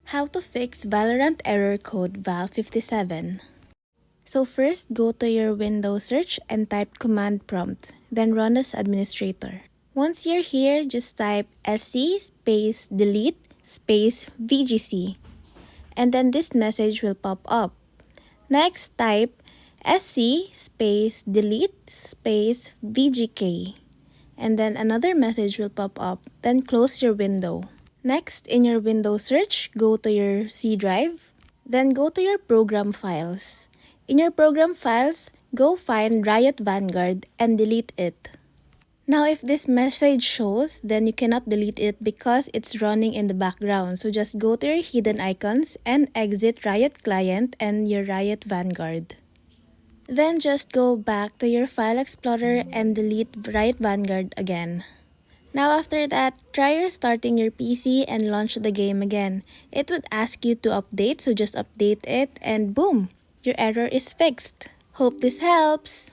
How to fix Valorant error code val57. So first, go to your Windows search and type command prompt, then run as administrator. Once you're here, just type sc space delete space vgc, and then this message will pop up. Next, type sc space delete space vgk, and then another message will pop up, then close your window. Next, in your Windows search, go to your C drive, then go to your program files. In your program files, go find Riot Vanguard and delete it. Now if this message shows, then you cannot delete it because it's running in the background. So just go to your hidden icons and exit Riot Client and your Riot Vanguard. Then just go back to your File Explorer and delete Riot Vanguard again. Now after that, try restarting your PC and launch the game again. It would ask you to update, so just update it and boom! Your error is fixed. Hope this helps!